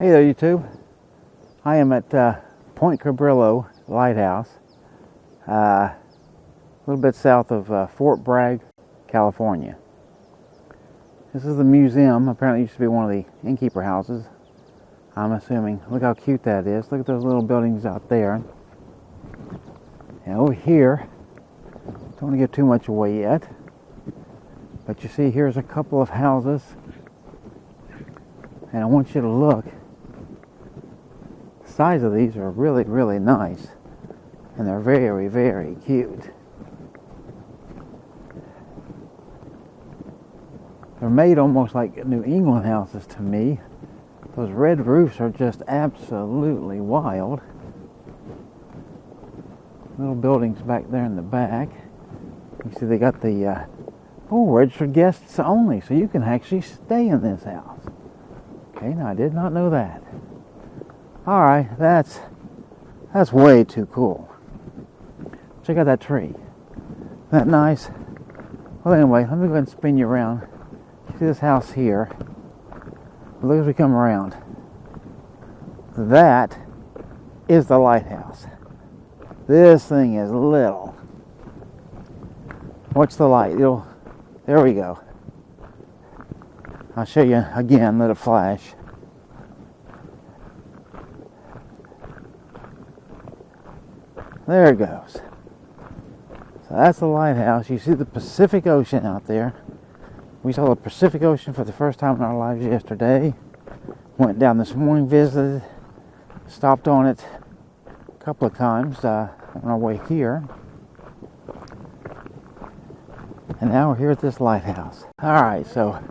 Hey there, YouTube. I am at Point Cabrillo Lighthouse, a little bit south of Fort Bragg, California. This is the museum. Apparently it used to be one of the innkeeper houses, I'm assuming. Look how cute that is. Look at those little buildings out there. And over here, don't want to give too much away yet, but you see here's a couple of houses, and I want you to look. The size of these are really, really nice, and they're very, very cute. They're made almost like New England houses to me. Those red roofs are just absolutely wild. Little buildings back there in the back. You see they got the registered guests only, so you can actually stay in this house. Okay, now I did not know that. All right, that's way too cool. Check out that tree. Isn't that nice? Well, anyway, let me go ahead and spin you around. See this house here. Look as we come around. That is the lighthouse. This thing is little. Watch the light. There we go. I'll show you again. Let it flash. There it goes. So that's the lighthouse. You see the Pacific Ocean out there. We saw the Pacific Ocean for the first time in our lives yesterday. Went down this morning, visited, stopped on it a couple of times on our way here. And now we're here at this lighthouse. All right, so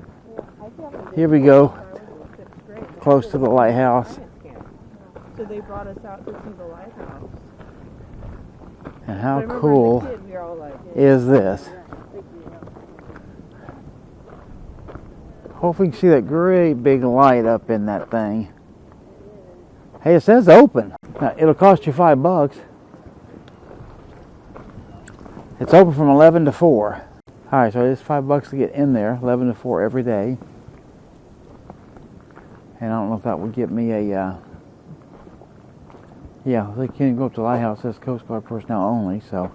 here we go, close to the lighthouse. So they brought us out to see the lighthouse. And how cool is this? Hopefully you can see that great big light up in that thing. Hey, it says open. Now, it'll cost you $5. It's open from 11 to 4. All right, so it's $5 to get in there, 11 to 4 every day. And I don't know if that would get me a, yeah, they can't go up to the lighthouse. It says Coast Guard personnel only, so.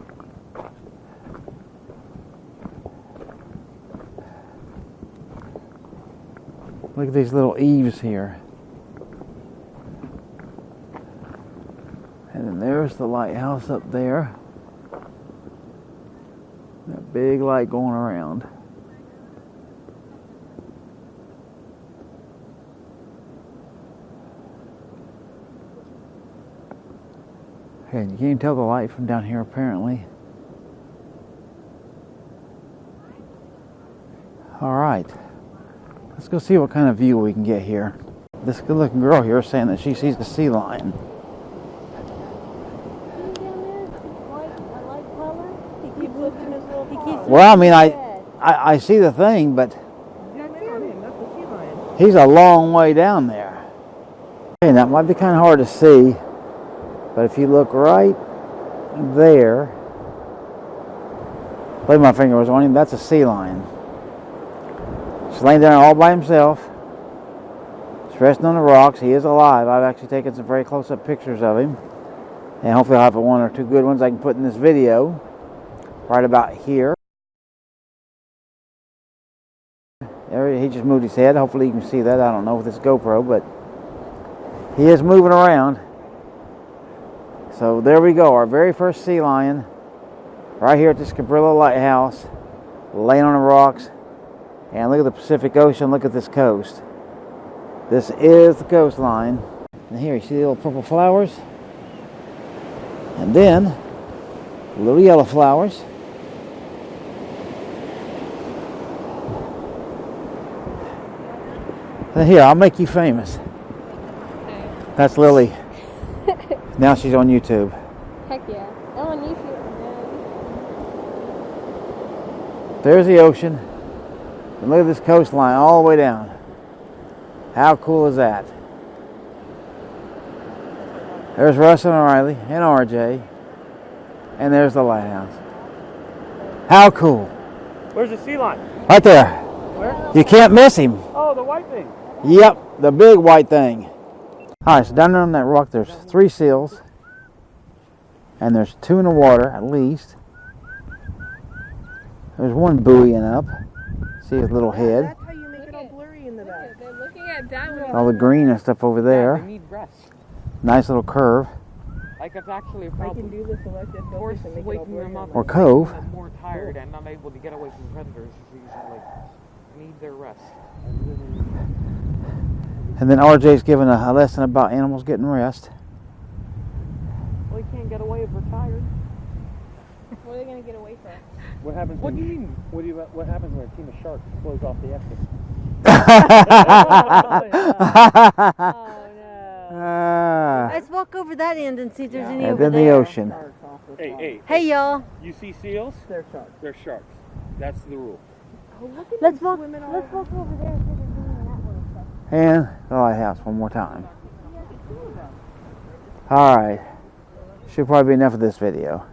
Look at these little eaves here. And then there's the lighthouse up there. That big light going around. And you can't tell the light from down here apparently. All right. Let's go see what kind of view we can get here. This good looking girl here is saying that she sees the sea lion. Well, I mean, I see the thing, but he's a long way down there. And that might be kind of hard to see, but if you look right there, I believe my finger was on him, that's a sea lion. He's laying there all by himself. He's resting on the rocks. He is alive. I've actually taken some very close-up pictures of him. And hopefully I'll have one or two good ones I can put in this video. Right about here. There, he just moved his head. Hopefully you can see that. I don't know with this GoPro, but he is moving around. So there we go. Our very first sea lion. Right here at this Cabrillo Lighthouse. Laying on the rocks. And look at the Pacific Ocean, look at this coast. This is the coastline. And here you see the little purple flowers. And then, the little yellow flowers. And here, I'll make you famous. That's Lily. Now she's on YouTube. Heck yeah. I'm on YouTube. There's the ocean. And look at this coastline all the way down. How cool is that? There's Russ and Riley and RJ. And there's the lighthouse. How cool. Where's the sea lion? Right there. Where? You can't miss him. Oh, the white thing. Yep, the big white thing. Alright, so down there on that rock there's 3 seals. And there's 2 in the water, at least. There's one buoying up. See his little head. That's how you make it all blurry in the back. They're looking at Dad when All the green and stuff over Yeah, there. they need rest. Nice little curve. Like that's actually a I can problem. do the selective Horse focus and make it all waking blurry. them up Or and cove. making them more tired and unable to get away from predators is usually need their rest. And then RJ's giving a lesson about animals getting rest. Well, you can't get away if we're tired. What are they gonna get away from? What happens? What when, do you mean? What happens when a team of sharks blows off the exit? Let's walk over that end and see if there's any And over then the there. ocean. Hey y'all, You see seals? They're sharks. They're sharks. That's the rule. let's walk swimming all over there and see if there's any in that little stuff. And the lighthouse one more time. Alright. Should probably be enough of this video.